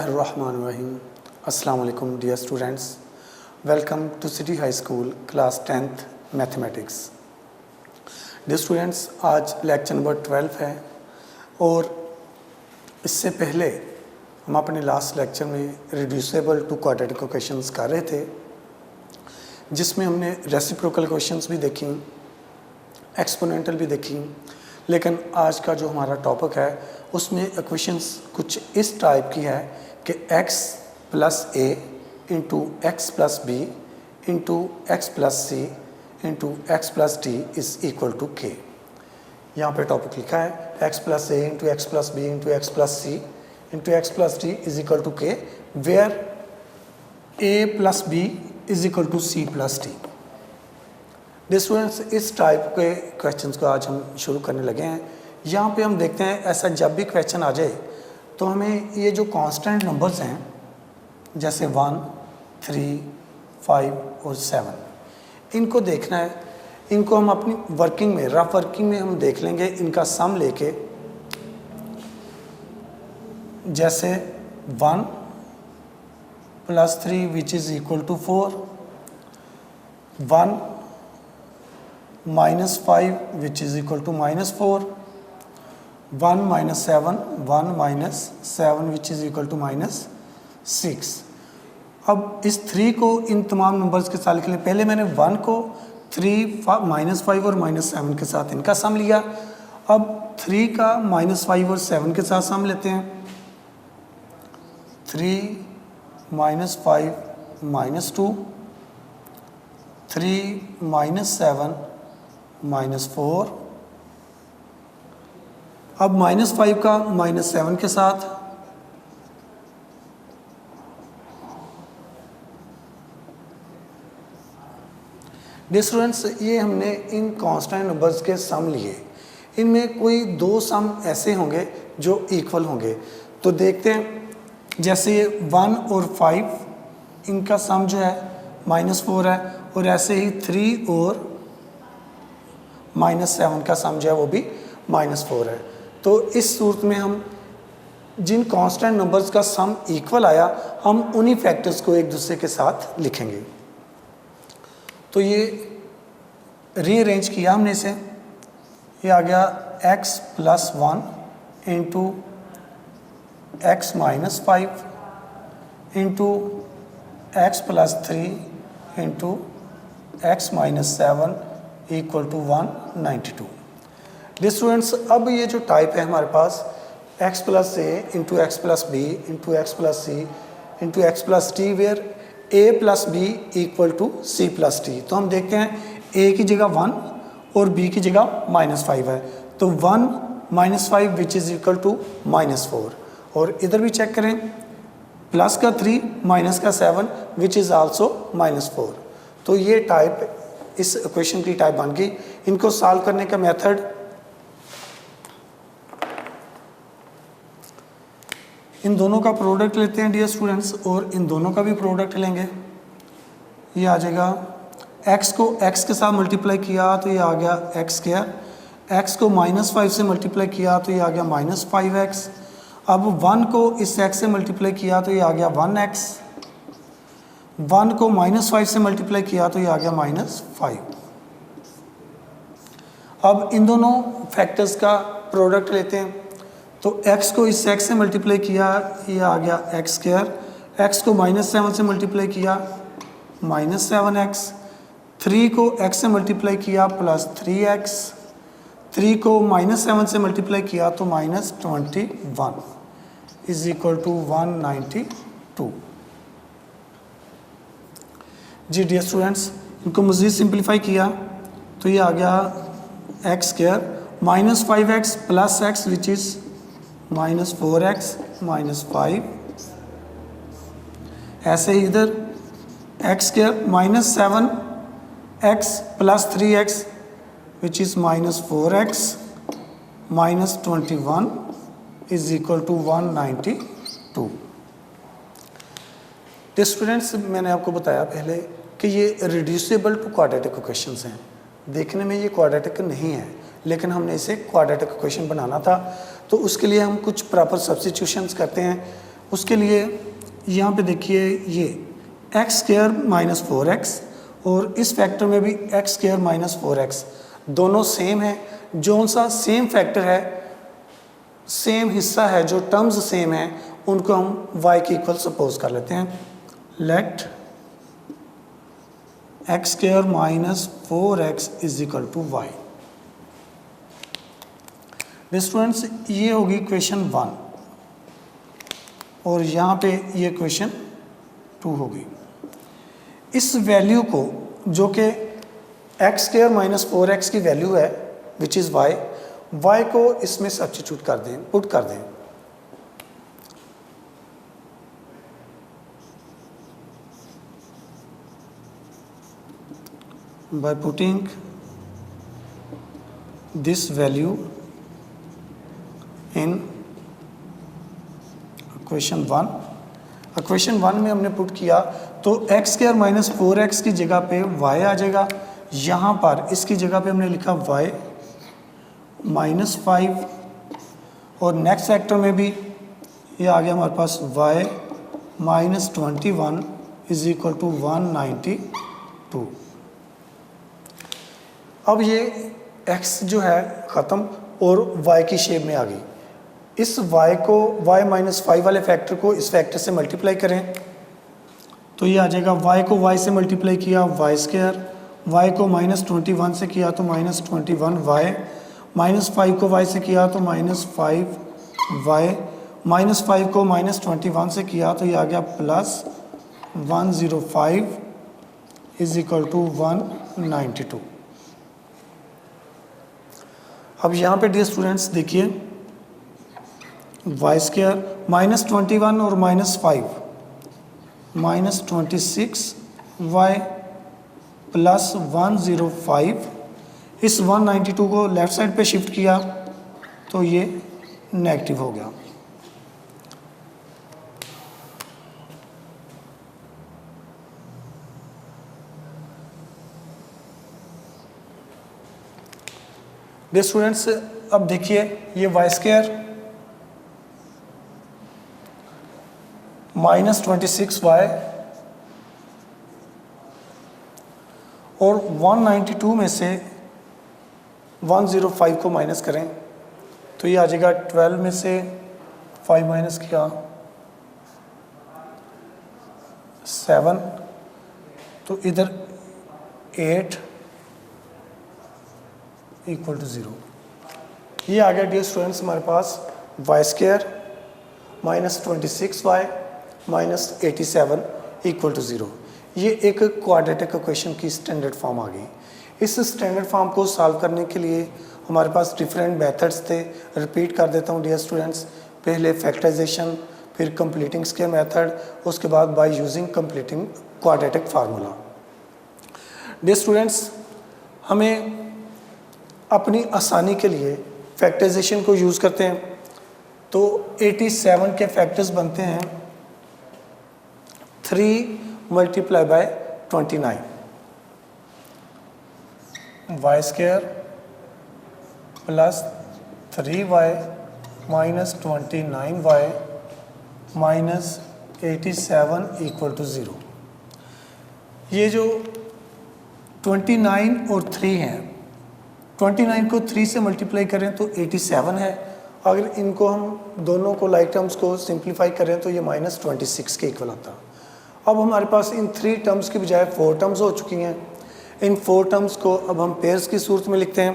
बिस्मिल्लाहिर्रहमानिर्रहीम। अस्सलाम वालेकुम dear students, welcome to city high school class 10th mathematics. Dear students, आज लेक्चर नंबर 12 है और इससे पहले हम अपने लास्ट लेक्चर में रिड्यूसेबल टू क्वाड्रेटिक इक्वेशंस कर रहे थे, जिसमें हमने रेसिप्रोकल इक्वेशंस भी देखी, एक्सपोनेंटल भी देखी। लेकिन आज का जो हमारा टॉपिक है उसमें इक्वेशंस कुछ इस टाइप की है कि x plus A into x plus B into x plus C into x plus D is equal to K. यहाँ पे टॉपिक लिखा है x plus A into x plus B into x plus C into x plus D is equal to K, where a plus B is equal to C plus D. Students, इस type के questions को आज हम शुरू करने लगे हैं। यहाँ पे हम देखते हैं ऐसा जब भी क्वेश्चन आ जाए तो हमें ये जो कांस्टेंट नंबर्स हैं जैसे 1, 3, 5 और 7, इनको देखना है। इनको हम अपनी वर्किंग में, रफ वर्किंग में हम देख लेंगे इनका सम लेके। जैसे 1 plus 3 which is equal to 4, 1 minus 5 which is equal to minus 4, 1 minus 7, 1 minus 7 which is equal to minus 6। अब इस 3 को इन तमाम नंबर्स के साथ लिख लें। पहले मैंने 1 को 3, माइनस 5 और माइनस 7 के साथ इनका सम लिया। अब 3 का माइनस 5 और 7 के साथ सम लेते हैं। 3 माइनस 5 माइनस 2, 3 माइनस 7 माइनस 4। अब माइनस 5 का माइनस 7 के साथ, डियर स्टूडेंट्स, ये हमने इन कांस्टेंट नंबर्स के सम लिए। इनमें कोई दो सम ऐसे होंगे जो इक्वल होंगे। तो देखते हैं, जैसे ये 1 और 5 इनका सम जो है माइनस 4 है, और ऐसे ही 3 और माइनस 7 का सम जो है वो भी माइनस 4 है। तो इस सूरत में हम जिन कांस्टेंट नंबर्स का सम इक्वल आया, हम उन्हीं फैक्टर्स को एक दूसरे के साथ लिखेंगे। तो ये रीअरेंज किया हमने इसे। ये आ गया x plus 1 into x minus 5 into x plus 3 into x minus 7 equal to 192। Dear students, अब ये जो टाइप है हमारे पास x plus A into x plus B into x plus C into x plus t, where a plus b equal to C plus t. तो हम देखते हैं a की जगह 1 और b की जगह माइनस 5 है। तो 1 minus 5 which is equal to minus 4। और इधर भी चेक करें, प्लस का 3 माइनस का 7 विच इज़ आल्सो माइनस 4। तो ये टाइप, इस इक्वेशन की टाइप बन गई। इनको सॉल्व करने का मेथड, इन दोनों का प्रोडक्ट लेते हैं डियर स्टूडेंट्स, और इन दोनों का भी प्रोडक्ट लेंगे। ये आ जाएगा, x को x के साथ मल्टीप्लाई किया तो ये आ गया एक्स स्क्वायर, x को माइनस 5 से मल्टीप्लाई किया तो ये आ गया माइनस 5x। अब 1 को इस x से मल्टीप्लाई किया तो ये आ गया 1x, 1 को माइनस 5 से मल्टीप्लाई किया तो ये आ गया माइनस 5। अब इन दोनों फैक्टर्स का प्रोडक्ट लेते हैं। तो x को इस x से मल्टीप्लाई किया, ये आ गया एक्स स्क्वायर, x को माइनस 7 से मल्टीप्लाई किया माइनस 7x, 3 को x से मल्टीप्लाई किया प्लस 3x, 3 को माइनस 7 से मल्टीप्लाई किया तो माइनस 21 इज इक्वल टू 192। जी डियर स्टूडेंट्स, इनको मज़ीद सिंप्लीफाई किया तो ये आ गया x square minus 5x plus x which is minus 4x minus 5। ऐसे ही इधर x square minus 7x plus 3x which is minus 4x minus 21 is equal to 192। तो स्टूडेंट्स, मैंने आपको बताया पहले कि ये रिड्यूसेबल टू क्वाड्रेटिक इक्वेशंस हैं। देखने में ये क्वाड्रेटिक नहीं है, लेकिन हमने इसे क्वाड्रेटिक इक्वेशन बनाना था, तो उसके लिए हम कुछ प्रॉपर सब्स्टिट्यूशंस करते हैं। उसके लिए यहाँ पे देखिए ये एक्स स्क्वायर माइनस 4x और इस फैक्टर में भी एक्स स्क्वायर माइनस 4x दोनों सेम है। जो सा सेम फैक्टर है, सेम हिस्सा है, जो टर्म्स सेम है, उनको हम y के इक्वल सपोज कर लेते हैं। Let x square minus 4x is equal to y। Students ये होगी क्वेश्चन 1 और यहाँ पे ये क्वेश्चन 2 होगी। इस वैल्यू को जो कि एक्स स्क्वायर माइनस 4x की वैल्यू है विच इज़ y को इसमें सब्स्टिट्यूट कर दें, पुट कर दें। by putting this value in equation 1। Equation 1 में हमने पुट किया तो एक्स स्क्वायर माइनस 4x की जगह पे y आ जाएगा। यहाँ पर इसकी जगह पे हमने लिखा y माइनस 5 और नेक्स्ट फैक्टर में भी ये आ गया हमारे पास y minus 21 is equal to 192। अब ये x जो है ख़त्म और y की शेप में आ गई। इस y को y माइनस 5 वाले फैक्टर को इस फैक्टर से मल्टीप्लाई करें तो ये आ जाएगा। y को y से मल्टीप्लाई किया y स्क्वायर, y को माइनस 21 से किया तो माइनस 21y, माइनस 5 को y से किया तो माइनस 5y, माइनस 5 को माइनस 21 से किया तो ये आ गया प्लस 105 इज इक्वल टू 192। अब यहाँ पे डियर स्टूडेंट्स देखिए वाई स्क्वायर माइनस 21 और माइनस 5 माइनस 26y प्लस 105। इस 192 को लेफ़्ट साइड पे शिफ्ट किया तो ये नेगेटिव हो गया। डियर स्टूडेंट्स अब देखिए ये वाई स्क्वायर माइनस 26y और 192 में से 105 को माइनस करें तो ये आ जाएगा 12 में से 5 माइनस किया 7 तो इधर 8 इक्वल टू 0। ये आ गया डियर स्टूडेंट्स हमारे पास Y square minus 26y minus 87 equal to 0। ये एक क्वाड्रेटिक इक्वेशन की स्टैंडर्ड फॉर्म आ गई। इस स्टैंडर्ड फॉर्म को सॉल्व करने के लिए हमारे पास डिफरेंट मेथड्स थे। रिपीट कर देता हूँ डियर स्टूडेंट्स, पहले फैक्टराइजेशन, फिर कंप्लीटिंग स्क्वायर मेथड, उसके बाद by using completing quadratic formula. Dear students हमें अपनी आसानी के लिए फैक्टराइजेशन को यूज़ करते हैं तो 87 के फैक्टर्स बनते हैं 3 multiply by 29 y square plus 3y minus 29y minus 87 equal to 0। ये जो 29 और 3 हैं, 29 को 3 से मल्टीप्लाई करें तो 87 है। अगर इनको हम दोनों को लाइक टर्म्स को सिंप्लीफाई करें तो ये माइनस 26 के इक्वल आता। अब हमारे पास इन 3 टर्म्स की बजाय 4 टर्म्स हो चुकी हैं। इन 4 टर्म्स को अब हम पेयर्स की सूरत में लिखते हैं।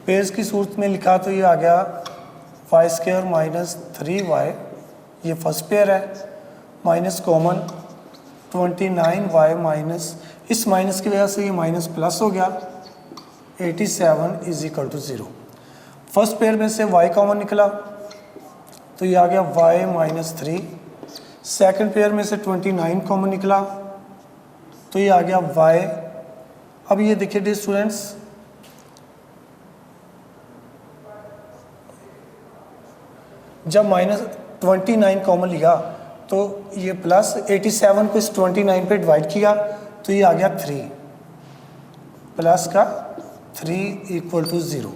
पेयर्स की सूरत में लिखा तो ये आ गया वाई स्क्वायर माइनस 3y, ये फर्स्ट पेयर है, माइनस कॉमन 29y माइनस, इस माइनस की वजह से ये माइनस प्लस हो गया 87 is equal to 0। First pair में से y कॉमन निकला तो ये आ गया y माइनस 3। सेकेंड पेयर में से 29 कॉमन निकला तो ये आ गया y। अब ये देखिए डियर स्टूडेंट्स, जब माइनस 29 कॉमन लिया तो ये प्लस 87 को इस 29 पे डिवाइड किया तो ये आ गया 3 प्लस का 3 इक्वल टू 0।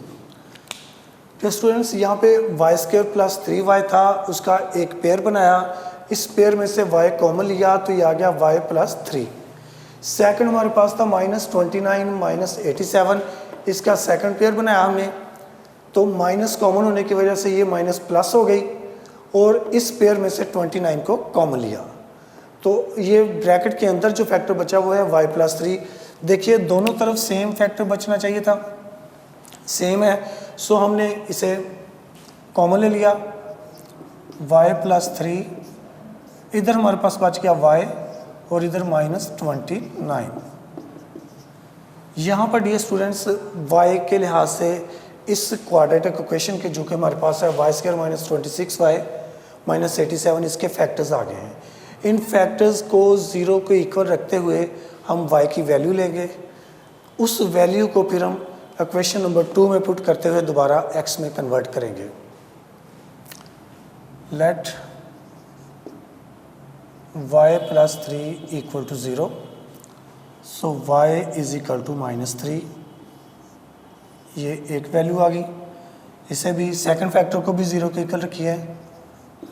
तो स्टूडेंट्स यहाँ पे वाई स्क्वायर प्लस 3y था, उसका एक पेयर बनाया, इस पेयर में से y कॉमन लिया तो ये आ गया y प्लस 3। सेकंड हमारे पास था -29 माइनस 87, इसका सेकंड पेयर बनाया हमने, तो माइनस कॉमन होने की वजह से ये माइनस प्लस हो गई और इस पेयर में से 29 को कॉमन लिया, तो ये ब्रैकेट के अंदर जो फैक्टर बचा वो है y प्लस 3। देखिए दोनों तरफ सेम फैक्टर बचना चाहिए था, सेम है, सो हमने इसे कॉमन ले लिया y प्लस 3, इधर हमारे पास बच गया y और इधर -29। यहाँ पर डियर स्टूडेंट्स y के लिहाज से इस क्वाड्रेटिक इक्वेशन के जो कि हमारे पास है y² माइनस 26y माइनस 87, इसके फैक्टर्स आ गए हैं। इन फैक्टर्स को 0 को इक्वल रखते हुए हम y की वैल्यू लेंगे, उस वैल्यू को फिर हम इक्वेशन नंबर 2 में पुट करते हुए दोबारा x में कन्वर्ट करेंगे। Let y plus 3 equal to 0, so y is equal to -3, ये एक वैल्यू आ गई। इसे भी सेकंड फैक्टर को भी 0 के इक्वल रखी है।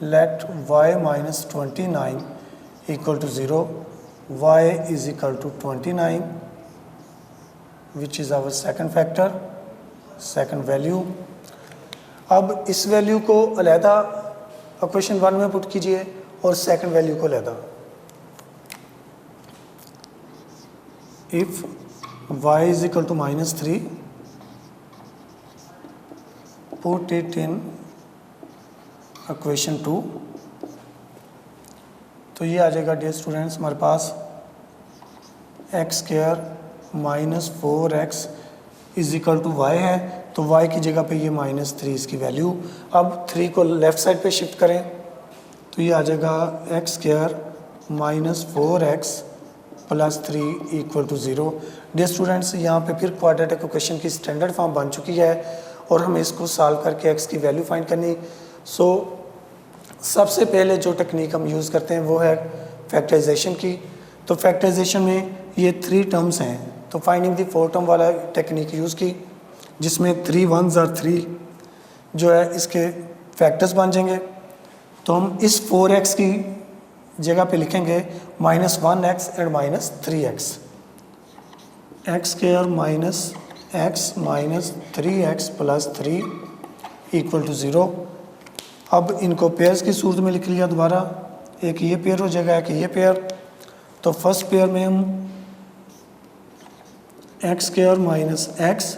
Let y minus 29 equal to 0, y is equal to 29 which is our second factor, second value. अब इस वैल्यू को अलहदा इक्वेशन 1 में पुट कीजिए और सेकंड वैल्यू को अलहदा। If y is equal to -3, put it in equation 2, तो ये आ जाएगा डियर स्टूडेंट्स हमारे पास x² minus 4x is equal to y है, तो y की जगह पे ये -3 इसकी वैल्यू। अब 3 को लेफ़्ट साइड पे शिफ्ट करें तो ये आ जाएगा x² minus 4x plus 3 equal to 0। Dear students यहाँ पे फिर क्वाड्रेटिक इक्वेशन की स्टैंडर्ड फॉर्म बन चुकी है और हमें इसको सॉल्व करके x की वैल्यू फाइंड करनी। सो सबसे पहले जो टेक्निक हम यूज़ करते हैं वो है फैक्टराइजेशन की। तो फैक्टराइजेशन में ये 3 टर्म्स हैं, तो फाइंडिंग दी 4 टर्म वाला टेक्निक यूज़ की, जिसमें 3 1s और 3 जो है इसके फैक्टर्स बन जाएंगे। तो हम इस 4x की जगह पे लिखेंगे -1x and -3x, x² minus x minus 3x plus 3 equal to 0। अब इनको पेयर्स की सूरत में लिख लिया दोबारा, एक ये पेयर हो जाएगा एक ये पेयर। तो फर्स्ट पेयर में हम x² minus x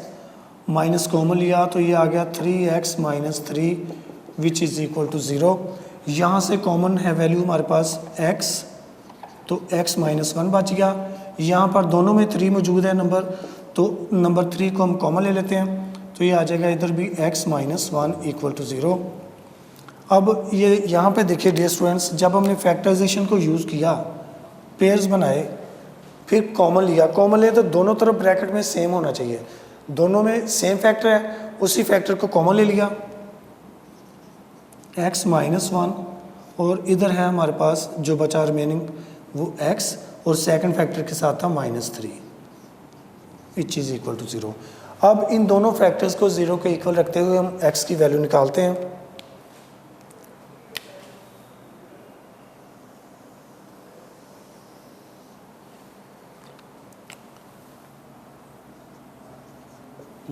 minus common लिया तो ये आ गया 3x minus 3 which is equal to 0। यहाँ से कॉमन है वैल्यू हमारे पास x, तो x माइनस 1 बच गया। यहाँ पर दोनों में 3 मौजूद है नंबर, तो नंबर 3 को हम कॉमन ले लेते हैं, तो ये आ जाएगा इधर भी x माइनस 1 इक्वल टू 0। अब ये यहाँ पे देखिए डियर स्टूडेंट्स, जब हमने फैक्टराइजेशन को यूज़ किया, पेयर्स बनाए, फिर कॉमन लिया, कॉमन लिया तो दोनों तरफ ब्रैकेट में सेम होना चाहिए, दोनों में सेम फैक्टर है, उसी फैक्टर को कॉमन ले लिया x माइनस 1 और इधर है हमारे पास जो बचा रिमेनिंग वो x और सेकंड फैक्टर के साथ था -3 विच इज़ इक्वल टू 0। अब इन दोनों फैक्टर्स को 0 के इक्वल रखते हुए हम x की वैल्यू निकालते हैं।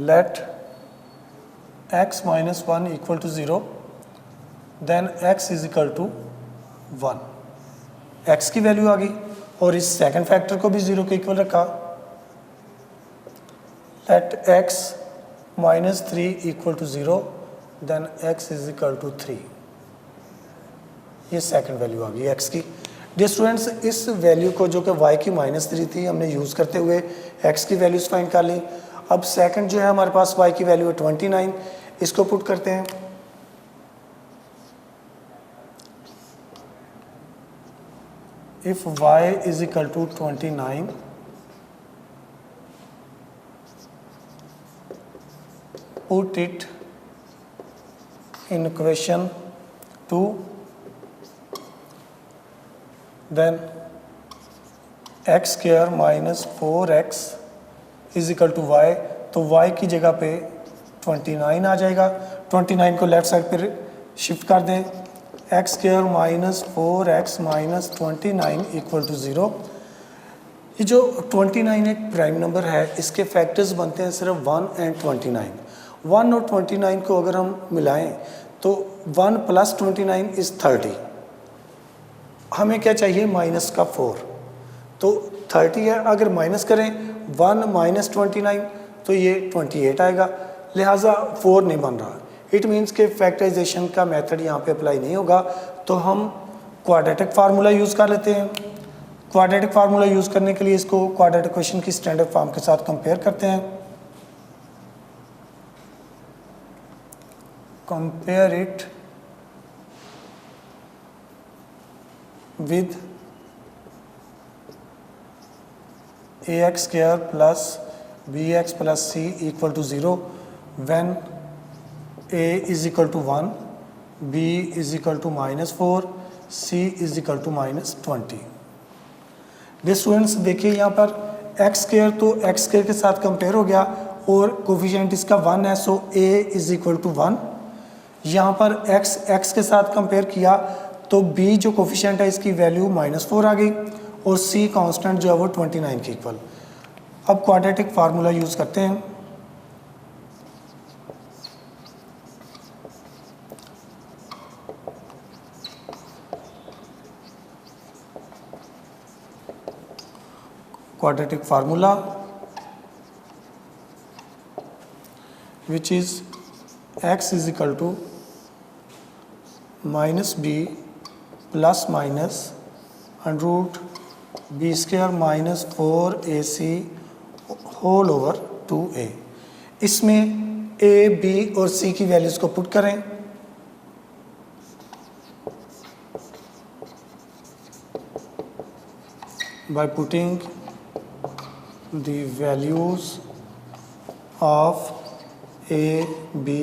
Let x minus 1 equal to 0, then x is equal to 1। x की वैल्यू आ गई और इस सेकंड फैक्टर को भी 0 के इक्वल रखा। Let x minus 3 equal to 0, then x is equal to 3। ये सेकंड वैल्यू आ गई x की। डियर स्टूडेंट्स, इस वैल्यू को जो कि y की -3 थी हमने यूज़ करते हुए x की वैल्यूज फाइंड कर ली। अब सेकंड जो है हमारे पास y की वैल्यू है 29, इसको पुट करते हैं। If y is equal to 29, put it in equation 2, then x² minus 4x is equal to y, तो y की जगह पे 29 आ जाएगा। 29 को लेफ्ट साइड पर शिफ्ट कर दें x square minus 4x minus 29 equal to 0। ये जो 29 एक प्राइम नंबर है, इसके फैक्टर्स बनते हैं सिर्फ 1 एंड 29। 1 और 29 को अगर हम मिलाएं तो 1 प्लस 29 इज़ 30। हमें क्या चाहिए, माइनस का 4, तो 30 है। अगर माइनस करें 1 माइनस 29 तो ये 28 आएगा, लिहाजा 4 नहीं बन रहा। इट मीन्स के फैक्टराइजेशन का मेथड यहाँ पे अप्लाई नहीं होगा, तो हम क्वाड्रेटिक फार्मूला यूज़ कर लेते हैं। क्वाड्रेटिक फार्मूला यूज़ करने के लिए इसको क्वाड्रेटिक इक्वेशन की स्टैंडर्ड फॉर्म के साथ कंपेयर करते हैं। Compare it with ax square plus bx plus c equal to 0 when a is equal to 1, b is equal to -4, c is equal to -20। Dear students, देखिए यहाँ पर x square तो x square के साथ compare हो गया और coefficient इसका 1 है, सो a इज इक्वल टू 1। यहाँ पर x के साथ कंपेयर किया तो b जो कोफिशिएंट है इसकी वैल्यू -4 आ गई और c कांस्टेंट जो है वो 29 के इक्वल। अब क्वाड्रेटिक फार्मूला यूज़ करते हैं। quadratic formula which is x is equal to minus b plus minus under root b square minus 4ac whole over 2a। इसमें a, b और c की वैल्यूज़ को पुट करें। by putting the values of a, b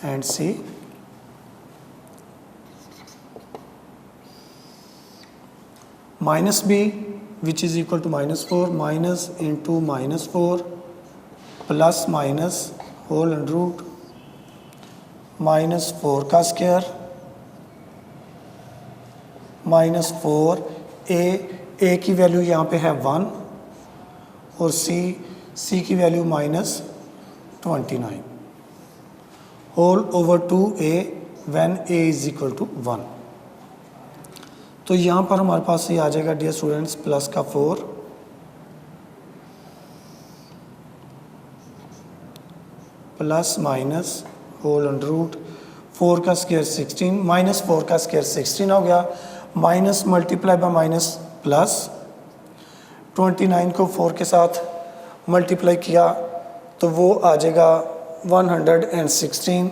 and c, minus b which is equal to -4 minus into -4 plus minus whole under root -4 का square -4 a की value यहाँ पे है 1 और c की value -29 whole over 2a when a is equal to 1। तो यहाँ पर हमारे पास ये आ जाएगा डियर स्टूडेंट्स प्लस का 4 plus minus whole under root 4 का स्क्वायर 16 -4 का स्क्वायर 16 हो गया, minus multiply by minus plus 29 को 4 के साथ मल्टीप्लाई किया तो वो आ जाएगा 116।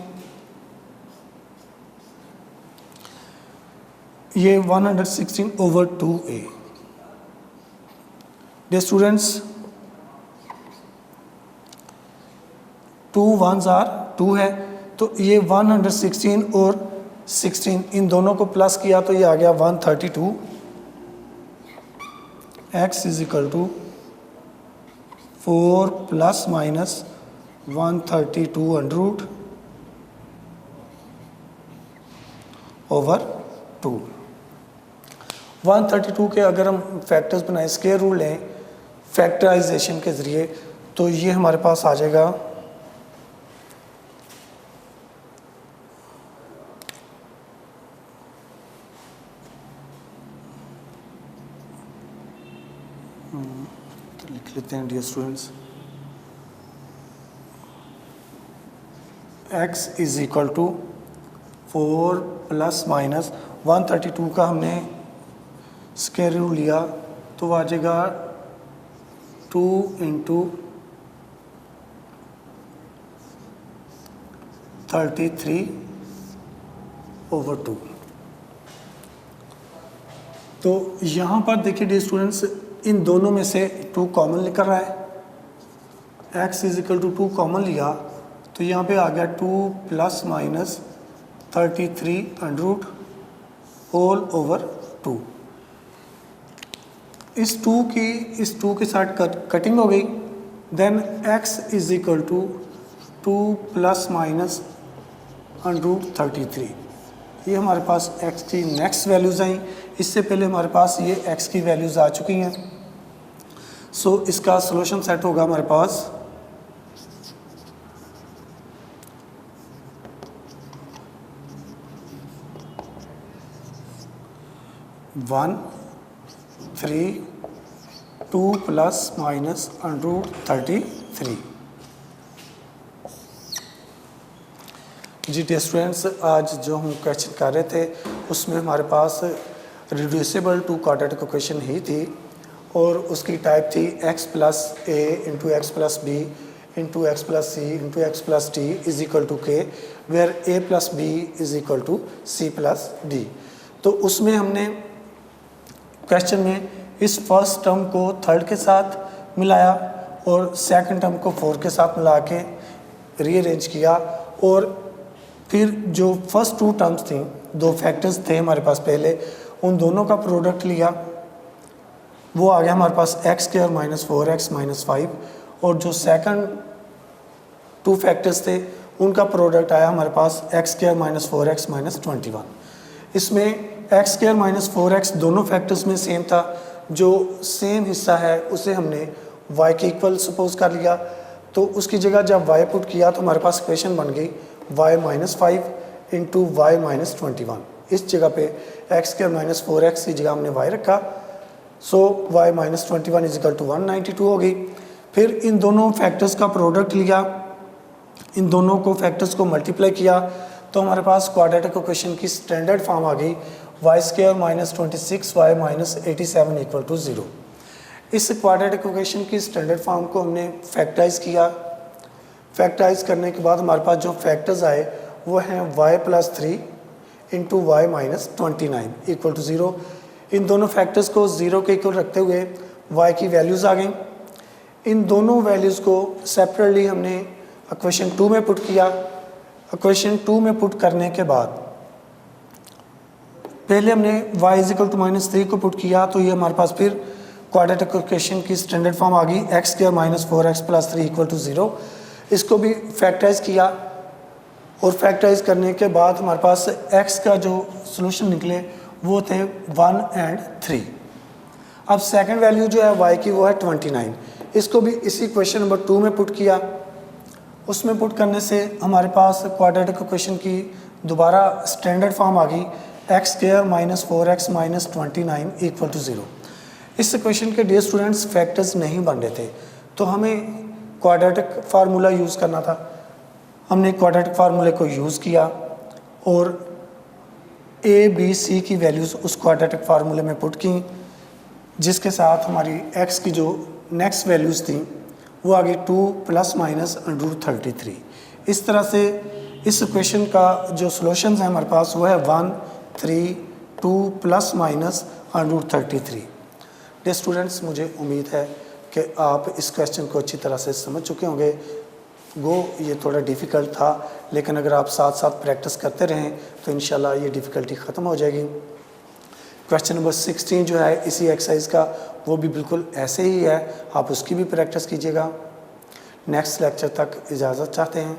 ये 116 over 2a। Dear students, 2 1s are 2 है, तो ये 116 और 16 इन दोनों को प्लस किया तो ये आ गया 132। x is equal to 4 plus minus 132 under root over 2। 132 के अगर हम फैक्टर्स बनाए, स्क्वायर रूल लें फैक्टराइजेशन के ज़रिए, तो ये हमारे पास आ जाएगा तो लिख लेते हैं dear students, x is equal to 4 plus minus 132 का हमने स्क्वायर रूट लिया तो आ जाएगा 2 इंटू 33 ओवर 2। तो यहाँ पर देखिए डियर स्टूडेंट्स, इन दोनों में से 2 कॉमन निकल रहा है। x is equal to 2 common लिया तो यहाँ पे आ गया 2 plus minus 33 under root whole over 2। इस 2 के साथ कटिंग हो गई। Then x is equal to 2 plus minus under root 33। ये हमारे पास x की नेक्स्ट वैल्यूज़ आई, इससे पहले हमारे पास ये x की वैल्यूज़ आ चुकी हैं। सो इसका सॉल्यूशन सेट होगा हमारे पास 1 3 2 प्लस माइनस √33। जी डियर स्टूडेंट्स, आज जो हम क्वेश्चन कर रहे थे उसमें हमारे पास रिड्यूसिबल टू क्वाड्रेटिक इक्वेशन ही थी और उसकी टाइप थी x plus A into x plus B into x plus C into x plus D is equal to K, where a plus B is equal to C plus D. तो उसमें हमने question में इस first term को third के साथ मिलाया और सेकंड टर्म को फोर्थ के साथ मिला के रीअरेंज किया और फिर जो फर्स्ट टू टर्म्स थी, दो फैक्टर्स थे हमारे पास पहले, उन दोनों का प्रोडक्ट लिया, वो आ गया हमारे पास X square minus 4x minus 5, और जो सेकंड टू फैक्टर्स थे उनका प्रोडक्ट आया हमारे पास X square minus 4x minus 21। इसमें एक्स स्क्वायर माइनस 4x दोनों फैक्टर्स में सेम था, जो सेम हिस्सा है उसे हमने y के इक्वल सपोज कर लिया, तो उसकी जगह जब y पुट किया तो हमारे पास इक्वेशन बन गई y minus 5 into y minus 21। इस जगह पे एक्स स्क्वायर माइनस 4x की जगह हमने y रखा, so y minus 21 is equal to 192 हो गई। फिर इन दोनों फैक्टर्स का प्रोडक्ट लिया, इन दोनों को फैक्टर्स को मल्टीप्लाई किया तो हमारे पास क्वाड्रेटिक इक्वेशन की स्टैंडर्ड फॉर्म आ गई y square minus 26 y minus 87 equal to 0। इस क्वाड्रेटिक इक्वेशन की स्टैंडर्ड फॉर्म को हमने फैक्टराइज किया। फैक्टराइज करने के बाद हमारे पास जो फैक्टर्स आए वो हैं y plus 3 into y minus 29 equal to 0। इन दोनों फैक्टर्स को 0 के इक्वल रखते हुए y की वैल्यूज़ आ गई। इन दोनों वैल्यूज़ को सेपरेटली हमने इक्वेशन 2 में पुट किया। इक्वेशन 2 में पुट करने के बाद पहले हमने y is equal to minus 3 को पुट किया, तो ये हमारे पास फिर क्वाड्रेटिक इक्वेशन की स्टैंडर्ड फॉर्म आ गई x square minus 4x plus 3 equal to 0। इसको भी फैक्टराइज किया और फैक्टराइज करने के बाद हमारे पास x का जो सॉल्यूशन निकले वो थे 1 और 3। अब सेकंड वैल्यू जो है y की वो है 29। इसको भी इसी क्वेश्चन नंबर 2 में पुट किया। उसमें पुट करने से हमारे पास क्वाड्रेटिक इक्वेशन की दोबारा स्टैंडर्ड फॉर्म आ गई x square minus 4x minus 29 equal to 0। इस इक्वेशन के डियर स्टूडेंट्स फैक्टर्स नहीं बन रहे थे, तो हमें क्वाड्रेटिक फार्मूला यूज़ करना था। हमने क्वाड्रेटिक फार्मूले को यूज़ किया और ए बी सी की वैल्यूज़ उस क्वाड्रेटिक फार्मूले में पुट की, जिसके साथ हमारी x की जो नेक्स्ट वैल्यूज़ थी वो आ गई 2 प्लस माइनस √33। इस तरह से इस इक्वेशन का जो सॉल्यूशन है हमारे पास वो है 1 3 2 प्लस माइनस √33। डियर स्टूडेंट्स, मुझे उम्मीद है कि आप इस क्वेश्चन को अच्छी तरह से समझ चुके होंगे। ये थोड़ा डिफ़िकल्ट था, लेकिन अगर आप साथ साथ प्रैक्टिस करते रहें तो इंशाल्लाह ये डिफ़िकल्टी ख़त्म हो जाएगी। क्वेश्चन नंबर 16 जो है इसी एक्सरसाइज का, वो भी बिल्कुल ऐसे ही है, आप उसकी भी प्रैक्टिस कीजिएगा। नेक्स्ट लेक्चर तक इजाज़त चाहते हैं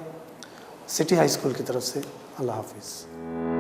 सिटी हाई स्कूल की तरफ से। अल्लाह हाफिज़।